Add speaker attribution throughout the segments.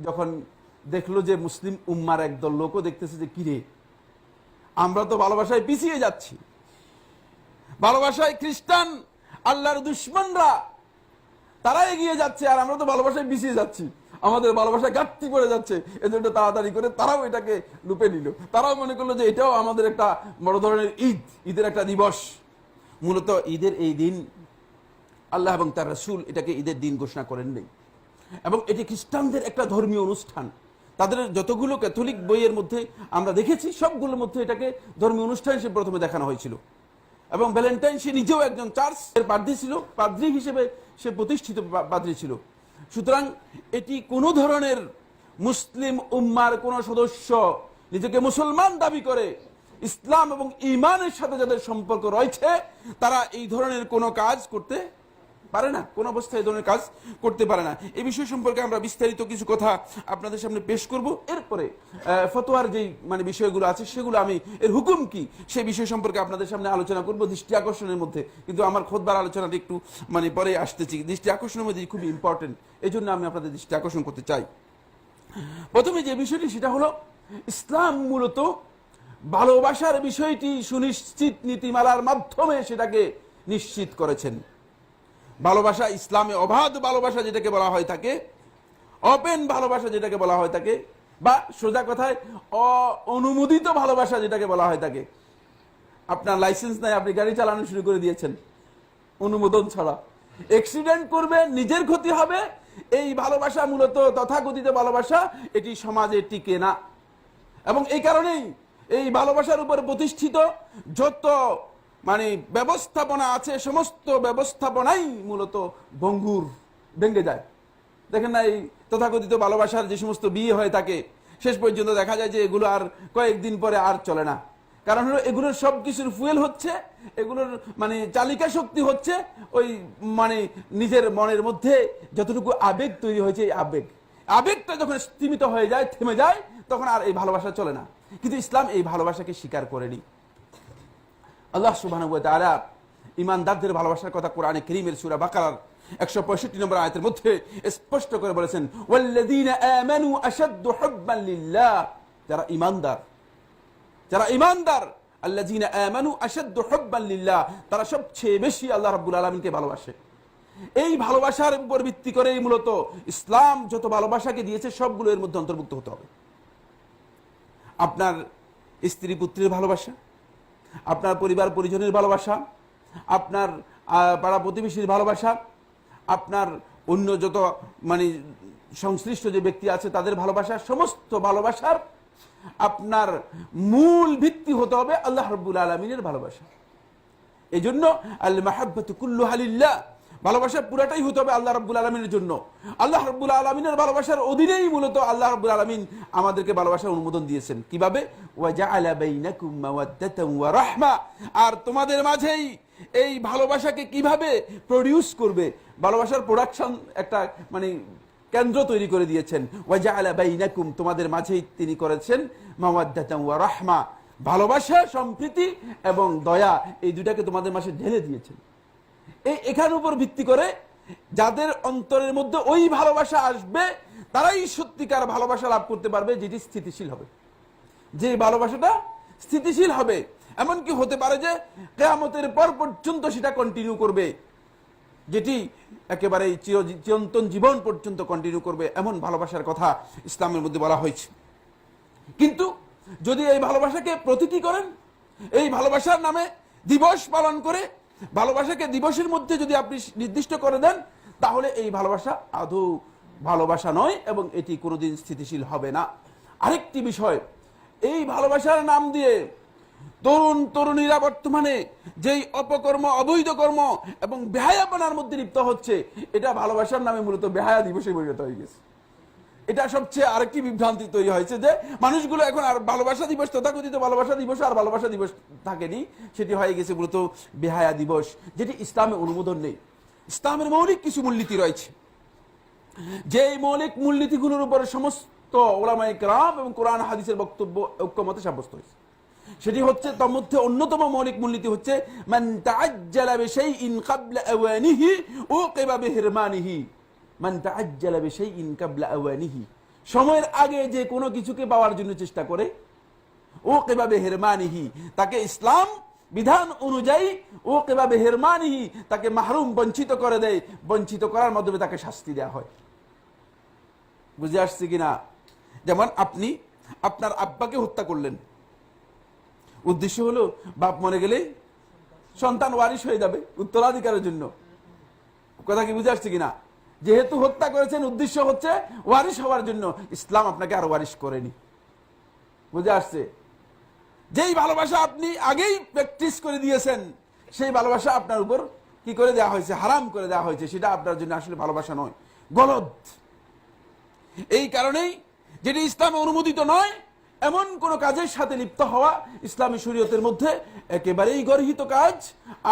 Speaker 1: যখন দেখলো যে মুসলিম উম্মার একদল লোকও দেখতেছে যে কিরে, আমরা তো ভালোবাসায় পিছিয়ে যাচ্ছি, ভালোবাসায় খ্রিস্টান আল্লাহর দুশমনরা তারা এগিয়ে যাচ্ছে, আর আমরা তো ভালোবাসায় পিছিয়ে যাচ্ছি, আমাদের ভালোবাসায় ঘাটতি পড়ে যাচ্ছে। এজন্য তাড়াতাড়ি করে তারাও এটাকে লুপে নিল। তারাও মনে করলো যে এটাও আমাদের একটা বড় ধরনের ঈদের একটা দিবস। মূলত ঈদের এই দিন আল্লাহ এবং তার রাসূল এটাকে ঈদের দিন ঘোষণা করেন নাই, এবং এটি খ্রিস্টানদের একটা ধর্মীয় অনুষ্ঠান। তাদের যতগুলো ক্যাথলিক বইয়ের মধ্যে আমরা দেখেছি সবগুলোর মধ্যে এটাকে ধর্মীয় অনুষ্ঠান হিসেবে প্রথমে দেখানো হয়েছিল। এবং ভ্যালেন্টাইন সে নিজেও একজন চার্চের পাদ্রী ছিল, পাদ্রী হিসেবে সে প্রতিষ্ঠিত পাদ্রী ছিল। সুতরাং এটি কোনো ধরনের মুসলিম উম্মার কোনো সদস্য নিজেকে মুসলমান দাবি করে ইসলাম এবং ঈমানের সাথে যাদের সম্পর্ক রয়েছে তারা এই ধরনের কোনো কাজ করতে পারে না, কোন অবস্থায় এই ধরনের কাজ করতে পারে না। এই বিষয় সম্পর্কে আমরা বিস্তারিত কিছু কথা আপনাদের সামনে পেশ করব। এরপরে ফতোয়ার যেই বিষয়গুলো আছে সেগুলো আমি এর হুকুম কি সেই বিষয় সম্পর্কে আপনাদের সামনে আলোচনা করব দৃষ্টি আকর্ষণের মধ্যে। কিন্তু আমার খুতবার আলোচনাটা একটু পরে আসতেছি, দৃষ্টি আকর্ষণের মধ্যে খুবই ইম্পর্টেন্ট, এই জন্য আমি আপনাদের দৃষ্টি আকর্ষণ করতে চাই। প্রথমে যে বিষয়টি সেটা হলো ইসলাম মূলত ভালোবাসার বিষয়টি সুনিশ্চিত নীতিমালার মাধ্যমে সেটাকে নিশ্চিত করেছেন। ভালোবাসা ইসলামে অবাধ ভালোবাসা যেটাকে বলা হয় থাকে, ওপেন ভালোবাসা যেটাকে বলা হয় থাকে, বা সোজা কথায় অনুমোদিত ভালোবাসা যেটাকে বলা হয় থাকে। আপনার লাইসেন্স নাই, আপনি গাড়ি চালানো শুরু করে দিয়েছেন অনুমোদন ছাড়া, অ্যাক্সিডেন্ট করবে, নিজের ক্ষতি হবে। এই ভালোবাসা মূলত তথাকথিত ভালোবাসা, এটি সমাজে টিকে না। এবং এই কারণেই এই ভালোবাসার উপর প্রতিষ্ঠিত যত ব্যবস্থাপনা আছে সমস্ত ব্যবস্থাপনাই মূলত ভেঙে যায়। দেখেন না, এই তথাকথিত ভালোবাসার যে সমস্ত বিয়ে হয়ে থাকে শেষ পর্যন্ত দেখা যায় যে এগুলো আর কয়েকদিন পরে আর চলে না। কারণ হলো এগুলোর সবকিছুর ফুয়েল হচ্ছে, এগুলোর চালিকা শক্তি হচ্ছে ওই নিজের মনের মধ্যে যতটুকু আবেগ তৈরি হয়েছে, এই আবেগটা যখন স্তীমিত হয়ে যায়, থেমে যায়, তখন আর এই ভালোবাসা চলে না। কিন্তু ইসলাম এই ভালোবাসাকে স্বীকার করেনি। আল্লাহ সুবহানাহু ওয়া তাআলা ঈমানদারদের ভালোবাসার কথা কোরআনে কারীমের সূরা বাকারার 165 নম্বর আয়াতের মধ্যে স্পষ্ট করে বলেছেন, ওয়াল্লাযীনা আমানু আশাদ্দু হুব্বান লিল্লাহ। যারা ঈমানদার আল্লাযীনা আমানু আশাদ্দু হুব্বান লিল্লাহ, তারা সবচেয়ে বেশি আল্লাহ রাব্বুল আলামিনকে ভালোবাসে। এই ভালোবাসার উপর ভিত্তি করেই মূলত ইসলাম যত ভালোবাসাকে দিয়েছে সবগুলো এর মধ্যে অন্তর্ভুক্ত হতে হবে। আপনার স্ত্রী পুত্রের ভালোবাসা, আপনার পরিবার পরিজনের ভালোবাসা, আপনার পাড়া প্রতিবেশীর ভালোবাসা, আপনার অন্য যত সংশ্লিষ্ট যে ব্যক্তি আছে তাদের ভালোবাসা, সমস্ত ভালোবাসার আপনার মূল ভিত্তি হতে হবে আল্লাহ রাব্বুল আলামিনের ভালোবাসা। এই জন্য আল মাহাব্বাতু কুল্লুহা লিল্লাহ, ভালোবাসা পুরাটাই হতে হবে আল্লাহ রাব্বুল আলামিনের জন্য। আল্লাহ রাব্বুল আলামিনের ভালোবাসার অধীনেই মূলত আল্লাহ রাব্বুল আলামিন আমাদেরকে ভালোবাসার অনুমোদন দিয়েছেন। কিভাবে? ওয়া জাআলা বাইনাকুম মাওয়াদ্দাতান ওয়া রাহমা, আর তোমাদের মাঝেই এই ভালোবাসাকে কিভাবে প্রডিউস করবে, ভালোবাসার প্রোডাকশন একটা কেন্দ্র তৈরি করে দিয়েছেন। ওয়া জাআলা বাইনাকুম, তোমাদের মাঝেই তিনি করেছেন মাওয়াদ্দাতান ওয়া রাহমা, ভালোবাসা, সম্প্রীতি এবং দয়া, এই দুটাকে তোমাদের মাঝে ঢেলে দিয়েছেন। এখানের উপর ভিত্তি করে যাদের অন্তরের মধ্যে ওই ভালোবাসা আসবে তারাই সত্যিকার ভালোবাসা লাভ করতে পারবে, যেটি স্থিতিশীল হবে। যে ভালোবাসাটা স্থিতিশীল হবে, এমনকি হতে পারে যে কিয়ামতের পর পর্যন্ত সেটা কন্টিনিউ করবে, যেটি একেবারে চিরন্তন জীবন পর্যন্ত কন্টিনিউ করবে, এমন ভালোবাসার কথা ইসলামের মধ্যে বলা হয়েছে। কিন্তু যদি এই ভালোবাসাকে প্রতীকী করেন, এই ভালোবাসার নামে দিবস পালন করে ভালোবাসাকে দিবসের মধ্যে যদি আপনি নির্দিষ্ট করে দেন, তাহলে এই ভালোবাসা আদৌ ভালোবাসা নয় এবং এটি কোনোদিন স্থিতিশীল হবে না। আরেকটি বিষয়, এই ভালোবাসার নাম দিয়ে তরুণ তরুণীরা বর্তমানে যেই অপকর্ম, অবৈধ কর্ম এবং বেহায়াপনার মধ্যে লিপ্ত হচ্ছে, এটা ভালোবাসার নামে মূলত বেহায়া দিবসে পরিণত হয়ে গেছে। এটা সবচেয়ে আরেকটি বিভ্রান্তি তৈরি হয়েছে যে মানুষগুলো এখন আর ভালোবাসা দিবস, তথাকথিত ভালোবাসা দিবস আর ভালোবাসা দিবস থাকেনি, সেটি হয়ে গেছে মূলত বেহায়া দিবস, যেটি ইসলামে অনুমোদন নেই। ইসলামের মৌলিক কিছু মূলনীতি রয়েছে, যে মৌলিক মূলনীতিগুলোর উপরে সমস্ত উলামায়ে কেরাম এবং কোরআন হাদিসের বক্তব্য ঐক্যমতে সাব্যস্ত হয়েছে। সেটি হচ্ছে, তার মধ্যে অন্যতম মৌলিক মূলনীতি হচ্ছে মান তাআজ্জালা বিশাইইন ক্বাবলা আওয়ানিহি উকিবা বিহিরমানিহি। মান তাআজ্জালা বিশাইইন ক্বাবলা আওয়ানিহি, সময়ের আগে যে কোনো কিছুকে পাওয়ার জন্য চেষ্টা করে, ও কেভাবে হেরমানিহি, তাকে ইসলাম বিধান অনুযায়ী ও কেভাবে হেরমানিহি, তাকে মাহরুম বঞ্চিত করে দেয়, বঞ্চিত করার মাধ্যমে তাকে শাস্তি দেওয়া হয়। বুঝে আসছে কিনা? যেমন আপনি আপনার আব্বাকে হত্যা করলেন, উদ্দেশ্য হলো বাপ মরে গেলে সন্তান ওয়ারিশ হয়ে যাবে উত্তরাধিকারের জন্য। কথা কি বুঝে আসছে কিনা? যেহেতু হত্যা করেছেন, উদ্দেশ্য হচ্ছে ওয়ারিশ হওয়ার জন্য, ইসলাম আপনাকে আর ওয়ারিশ করেনি। বুঝে আসছে? যেই ভালোবাসা আপনি আগেই প্র্যাকটিস করে দিয়েছেন, সেই ভালোবাসা আপনার উপর কি করে দেওয়া হয়েছে? হারাম করে দেওয়া হয়েছে। সেটা আপনার জন্য আসলে ভালোবাসা নয়, গলদ। এই কারণেই যেটি ইসলামে অনুমোদিত নয় এমন কোন কাজের সাথে লিপ্ত হওয়া ইসলামী শরীয়তের মধ্যে একেবারেই গর্হিত কাজ,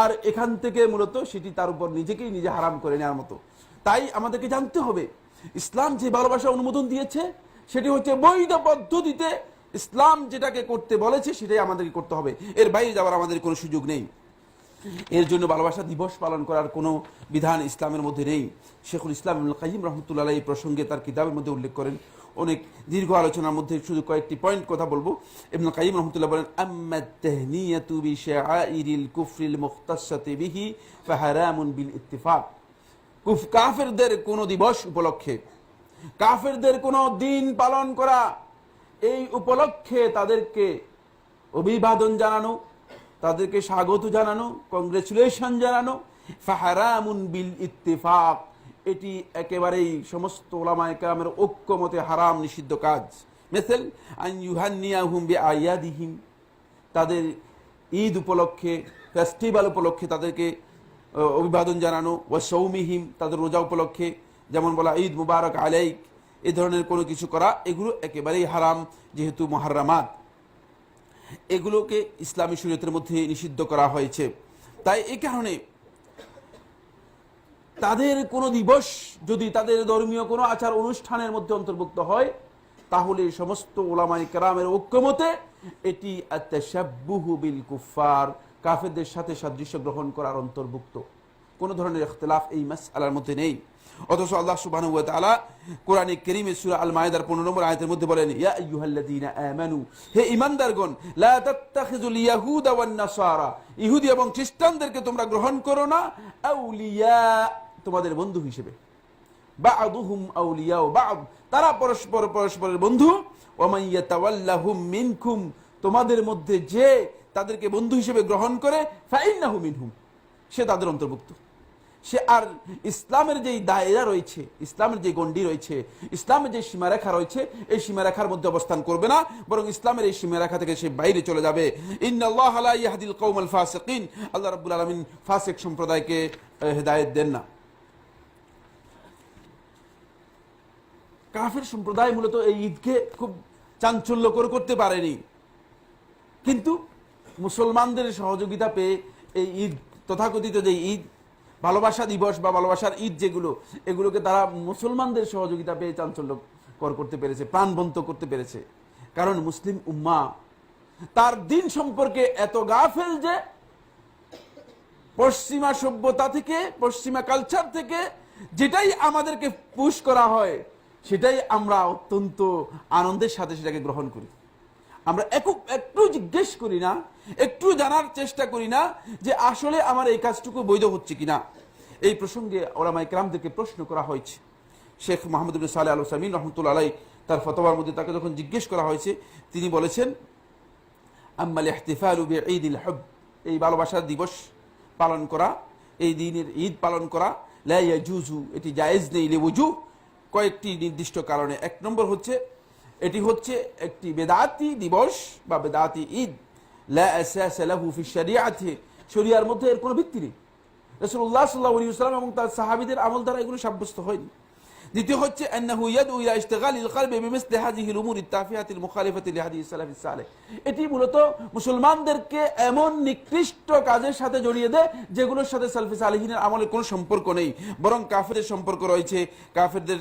Speaker 1: আর এখান থেকে মূলত সেটি তার উপর নিজেকেই নিজে হারাম করে নেওয়ার মতো। তাই আমাদেরকে জানতে হবে, ইসলাম যে ভালোবাসা অনুমোদন দিয়েছে সেটি হচ্ছে বৈধ পদ্ধতিতে ইসলাম যেটাকে করতে বলেছে সেটাই আমাদেরকে করতে হবে, এর বাইরে যাওয়ার আমাদের কোনো সুযোগ নেই। এর জন্য ভালোবাসা দিবস পালন করার কোনো বিধান ইসলামের মধ্যে নেই। শেখুল ইসলাম ইবনুল কাইয়িম রাহমাতুল্লাহ আলাইহি এই প্রসঙ্গে তার কিতাবের মধ্যে উল্লেখ করেন। অনেক দীর্ঘ আলোচনার মধ্যে শুধু কয়েকটি পয়েন্ট কথা বলবো। ইবনুল কাইয়িম রাহমাতুল্লাহ বলেন, আম্মাত তাহনিয়াতু বিশাআইরিল কুফরিল মুখতাসাতি বিহি ফাহারামুন বিল ইত্তিফাক। কাফেরদের কোন দিবস উপলক্ষে, কাফেরদের কোন দিন পালন করা, এই উপলক্ষে তাদেরকে অভিবাদন জানানো, তাদেরকে স্বাগত জানানো, কংগ্রেচুলেশন জানানো, ফাহারামুন বিল ইত্তিফাক, এটি একেবারেই সমস্ত উলামায়ে কেরামের ঐক্যমতে হারাম, নিষিদ্ধ কাজ। মিসাল আন ইউহান্নিয়াহুম বিআয়াদিহিম, তাদের ঈদ উপলক্ষে, ফেস্টিভ্যাল উপলক্ষে তাদেরকে অভিবাদন জানানো, ওয়া সৌমিহিম, তাদের রোজা উপলক্ষে যেমন বলা ঈদ মুবারক আলাইক, এই ধরনের কোনো কিছু করা, এগুলো একেবারেই হারাম, যেহেতু মুহাররামাত, এগুলোকে ইসলামী শরীয়তের মধ্যে নিষিদ্ধ করা হয়েছে। তাই এই কারণে তাদের কোনো দিবস যদি তাদের ধর্মীয় কোনো আচার অনুষ্ঠানের মধ্যে অন্তর্ভুক্ত হয়, তাহলে সমস্ত উলামায়ে কেরামের ঐক্যমতে এটি আত-তাশাব্বুহু বিল কুফফার, কাফেরদের সাথে সাদৃশ্য গ্রহণ করার অন্তর্ভুক্ত। কোনো ধরনের ইখতিলাফ এই মাসআলার মধ্যে নেই। অথচ আল্লাহ সুবহানাহু ওয়া তাআলা কোরআনে কারীমে সূরা আল মায়েদার 15 নম্বর আয়াতের মধ্যে বলেন, ইয়া আইয়ুহাল্লাযীনা আমানু, হে ঈমানদারগণ, লা তাত্তাখিযুল ইয়াহুদা ওয়ান নাসারা, ইহুদি এবং খ্রিস্টানদেরকে তোমরা গ্রহণ করো না আউলিয়া, তোমাদের বন্ধু হিসেবে। বা'দুহুম আউলিয়াউ বা'দ, তারা পরস্পর পরস্পরের বন্ধু। ওয়া মান ইয়াতাওয়াল্লাহুম মিনকুম, তোমাদের মধ্যে যে তাদেরকে বন্ধু হিসেবে গ্রহণ করে, ফাইন্নাহু মিনহুম, সে তাদের অন্তর্ভুক্ত। সে আর ইসলামের যেই দায়রা রয়েছে, ইসলামের যে গণ্ডি রয়েছে, ইসলামের যে সীমারেখা রয়েছে, এই সীমারেখার মধ্যে অবস্থান করবে না, বরং ইসলামের এই সীমারেখা থেকে সে বাইরে চলে যাবে। ইন্নাল্লাহা লা ইয়াহদিল কওমাল ফাসিকিন, আল্লাহ রাব্বুল আলামিন ফাসিক সম্প্রদায়কে হেদায়েত দেন না। কাফের সম্প্রদায় মূলত এই ঈদকে খুব চাঞ্চল্যকর করতে পারেনি, কিন্তু মুসলমানদের সহযোগিতা পেয়ে এই ঈদ, তথাকথিত যে ঈদ, ভালোবাসা দিবস বা ভালোবাসার ঈদ যেগুলো, এগুলোকে তারা মুসলমানদের সহযোগিতা পেয়ে চাঞ্চল্যকর করতে পেরেছে, প্রাণবন্ত করতে পেরেছে। কারণ মুসলিম উম্মাহ তার দিন সম্পর্কে এত গাফেল যে পশ্চিমা সভ্যতা থেকে, পশ্চিমা কালচার থেকে যেটাই আমাদেরকে পুশ করা হয়, সেটাই আমরা অত্যন্ত আনন্দের সাথে সেটাকে গ্রহণ করি। আমরা একটু জিজ্ঞেস করি না, একটু জানার চেষ্টা করি না যে আসলে আমার এই কাজটুকু বৈধ হচ্ছে কিনা। এই প্রসঙ্গে উলামায়ে কেরামদেরকে প্রশ্ন করা হয়েছে। শেখ মুহাম্মদ ইবনে সালেহ আল উসাইমিন রাহমাতুল্লাহ আলাইহি তার ফতোয়ার মধ্যে তাকে যখন জিজ্ঞেস করা হয়েছে, তিনি বলেছেন, আম্মাল ইহতিফালু বিঈদিল হুব, এই ভালোবাসার দিবস পালন করা, এই দিনের ঈদ পালন করা, লা ইয়াজুজু, এটি জায়েজ নেই, লিওজুহ, কয়েকটি নির্দিষ্ট কারণে। এক নম্বর হচ্ছে, এটি হচ্ছে একটি বেদাতি দিবস বা বেদাতি ঈদ, লা আসাসা লাহু ফি শরিয়াতি, শরিয়ার মধ্যে এর কোনো ভিত্তি নেই। রাসূলুল্লাহ সাল্লাল্লাহু আলাইহি ওয়াসাল্লাম এবং তার সাহাবীদের আমল দ্বারা এগুলো সাব্যস্ত হয়নি। দ্বিতীয় হচ্ছে, আন্নাহু ইয়াদউ ইলা ইশতিগালিল কলবি বিমিসলি হাযিহিল উমুরিত তাফিয়াতিল মুখালিফাতি লিহাদিস সালাফিস সালেহ, এটি মূলত মুসলমানদেরকে এমন নিকৃষ্ট কাজের সাথে জড়িয়ে দেয় যেগুলোর সাথে সালফি সালেহিনের আমলের কোনো সম্পর্ক নেই, বরং কাফেরদের সম্পর্ক রয়েছে। কাফেরদের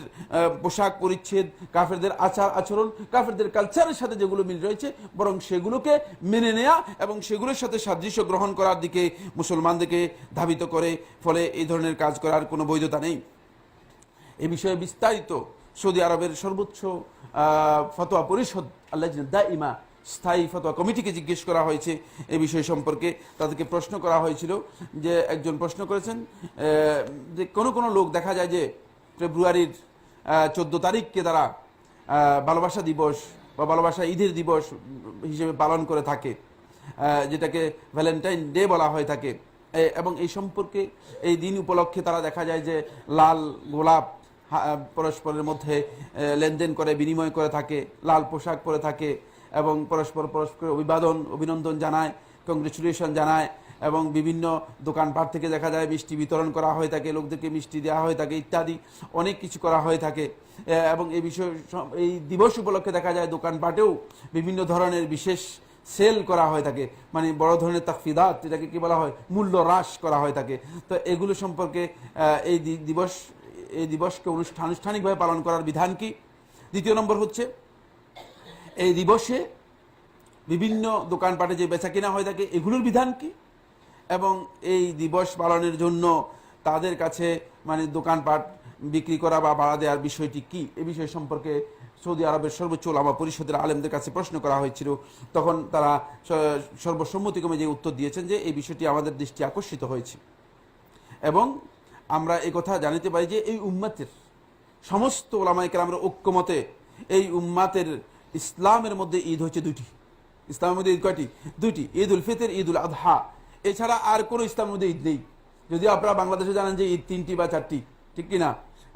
Speaker 1: পোশাক পরিচ্ছদ, কাফেরদের আচার আচরণ, কাফেরদের কালচারের সাথে যেগুলো মিল রয়েছে, বরং সেগুলোকে মেনে নেয়া এবং সেগুলোর সাথে সাদৃশ্য গ্রহণ করার দিকে মুসলমানদেরকে ধাবিত করে। ফলে এই ধরনের কাজ করার কোনো বৈধতা নেই। এ বিষয়ে বিস্তারিত সৌদি আরবের সর্বোচ্চ ফতোয়া পরিষদ আল্লাজনা দাইমা স্থায়ী ফতোয়া কমিটিকে জিজ্ঞেস করা হয়েছে এই বিষয় সম্পর্কে। তাদেরকে প্রশ্ন করা হয়েছিল যে, একজন প্রশ্ন করেছেন যে কোনো লোক দেখা যায় যে ফেব্রুয়ারির 14 তারিখকে তারা ভালোবাসা দিবস বা ভালোবাসা ঈদের দিবস হিসেবে পালন করে থাকে, যেটাকে ভ্যালেন্টাইন ডে বলা হয়ে থাকে, এবং এই সম্পর্কে এই দিন উপলক্ষে তারা দেখা যায় যে লাল গোলাপ পরস্পরের মধ্যে লেনদেন করে, বিনিময় করে থাকে, লাল পোশাক পরে থাকে এবং পরস্পর অভিনন্দন জানায়, কংগ্রেচুলেশন জানায়, এবং বিভিন্ন দোকানপাট থেকে দেখা যায় মিষ্টি বিতরণ করা হয়ে থাকে, লোকদেরকে মিষ্টি দেওয়া হয়ে থাকে ইত্যাদি অনেক কিছু করা হয়ে থাকে। এবং এই দিবস উপলক্ষে দেখা যায় দোকানপাটেও বিভিন্ন ধরনের বিশেষ সেল করা হয়ে থাকে, মানে বড় ধরনের তাকফিদাত, এটাকে কি বলা হয়, মূল্য হ্রাস করা হয়ে থাকে। তো এগুলো সম্পর্কে এই দিবসকে আনুষ্ঠানিকভাবে পালন করার বিধান কি? দ্বিতীয় নম্বর হচ্ছে, এই দিবসে বিভিন্ন দোকানপাটে যে বেচা কেনা হয়ে থাকে এগুলোর বিধান কি, এবং এই দিবস পালনের জন্য তাদের কাছে মানে দোকানপাট বিক্রি করা বা ভাড়া দেওয়ার বিষয়টি কি, এই বিষয় সম্পর্কে সৌদি আরবের সর্বোচ্চ উলামা পরিষদের আলেমদের কাছে প্রশ্ন করা হয়েছিল। তখন তারা সর্বসম্মতিক্রমে যে উত্তর দিয়েছেন যে এই বিষয়টি আমাদের দৃষ্টি আকর্ষিত হয়েছে, এবং আমরা এই কথা জানিতে পারি যে এই উম্মাতের সমস্ত ওলামায়ে কেরামের ঐক্যমতে এই উম্মাতের ইসলামের মধ্যে ঈদ হচ্ছে দুটি। ইসলামের মধ্যে ঈদ কয়টি? দুটি, ঈদ উল ফিতর, ঈদ উল আদহা। এছাড়া আর কোনো ইসলামের মধ্যে ঈদ নেই। যদিও আপনারা বাংলাদেশে জানেন যে ঈদ 3টি বা 4টি, ঠিক কিনা?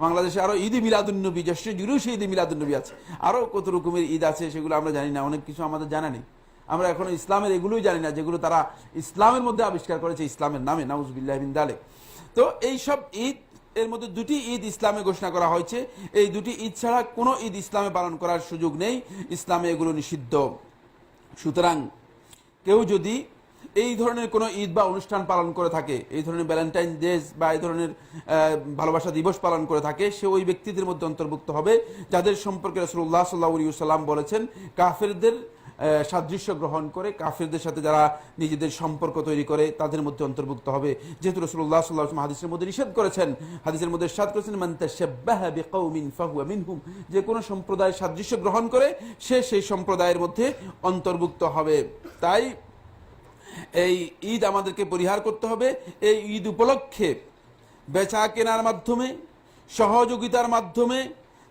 Speaker 1: বাংলাদেশে আরো ঈদ মিলাদুন্নবী, জ্যেষ্ঠ জুলুস ঈদ মিলাদুন্নবী আছে, আরো কত রকমের ঈদ আছে সেগুলো আমরা জানি না, অনেক কিছু আমাদের জানা নেই। আমরা এখনো ইসলামের এগুলোই জানি না যেগুলো তারা ইসলামের মধ্যে আবিষ্কার করেছে ইসলামের নামে, নাউজুবিল্লাহ মিন যালিক। তো এই সব ঈদ এর মধ্যে দুটি ঈদ ইসলামে ঘোষণা করা হয়েছে। এই দুটি ঈদ ছাড়া কোনো ঈদ ইসলামে পালন করার সুযোগ নেই, ইসলামে এগুলো নিষিদ্ধ। সুতরাং কেউ যদি এই ধরনের কোনো ঈদ বা অনুষ্ঠান পালন করে থাকে, এই ধরনের ভ্যালেন্টাইন ডে বা এই ধরনের ভালোবাসা দিবস পালন করে থাকে, সে ওই ব্যক্তিদের মধ্যে অন্তর্ভুক্ত হবে যাদের সম্পর্কে রাসূলুল্লাহ সাল্লাল্লাহু আলাইহি ওয়াসাল্লাম বলেছেন কাফেরদের সাদৃশ্য গ্রহণ করে কাফেরদের সাথে যারা নিজেদের সম্পর্ক তৈরি করে তাদের মধ্যে অন্তর্ভুক্ত হবে। যেহেতু রাসূলুল্লাহ সাল্লাল্লাহু আলাইহি ওয়াসাল্লাম হাদিসের মধ্যে নিষেধ করেছেন, হাদিসের মধ্যে ইরশাদ করেছেন মান তাশাব্বাহা বিকাউমিন ফাহুয়া মিনহুম, যে কোনো সম্প্রদায়ের সাদৃশ্য গ্রহণ করে সে সেই সম্প্রদায়ের মধ্যে অন্তর্ভুক্ত হবে। তাই এই ঈদ আমাদেরকে পরিহার করতে হবে। এই ঈদ উপলক্ষে বেচা কেনার মাধ্যমে, সহযোগিতার মাধ্যমে,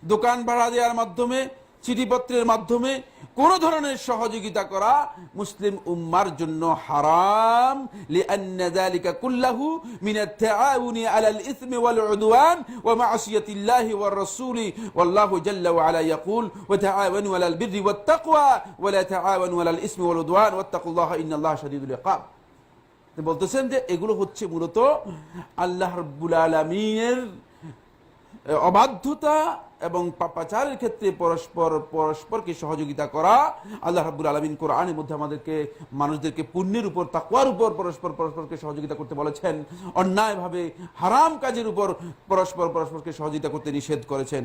Speaker 1: দোকান ভাড়া দেওয়ার মাধ্যমে, চিঠিপত্রের মাধ্যমে কোনো ধরনের সহযোগিতা করা মুসলিম উম্মার জন্য হারাম, লিআন্না যালিকা কুল্লাহু মিনাত তাআউনি আলাল ইসমি ওয়াল উদওয়ান ওয়া মা'সিয়াতিল্লাহি ওয়ার রাসূলি ওয়াল্লাহু জাল্লা ওয়া আলা ইয়াকুল ওয়া তাআওয়ানু আলাল বিররি ওয়াত তাকওয়া ওয়া লা তাআওয়ানু আলাল ইসমি ওয়াল উদওয়ান ওয়াত্তাকুল্লাহা ইন্নাল্লাহা শাদীদুল ইকাব। বলতেছেন যে এগুলো হচ্ছে মূলত আল্লাহ রাব্বুল আলামিনের অবাধ্যতা এবং পাপাচারের ক্ষেত্রে পরস্পরকে সহযোগিতা করা। আল্লাহ রাব্বুল আলামিন কোরআনের মধ্যে আমাদেরকে মানুষদেরকে পুণ্যের উপর, তাকওয়ার উপর পরস্পরকে সহযোগিতা করতে বলেছেন, অন্যায়ভাবে হারাম কাজের উপর পরস্পরকে সহযোগিতা করতে নিষেধ করেছেন।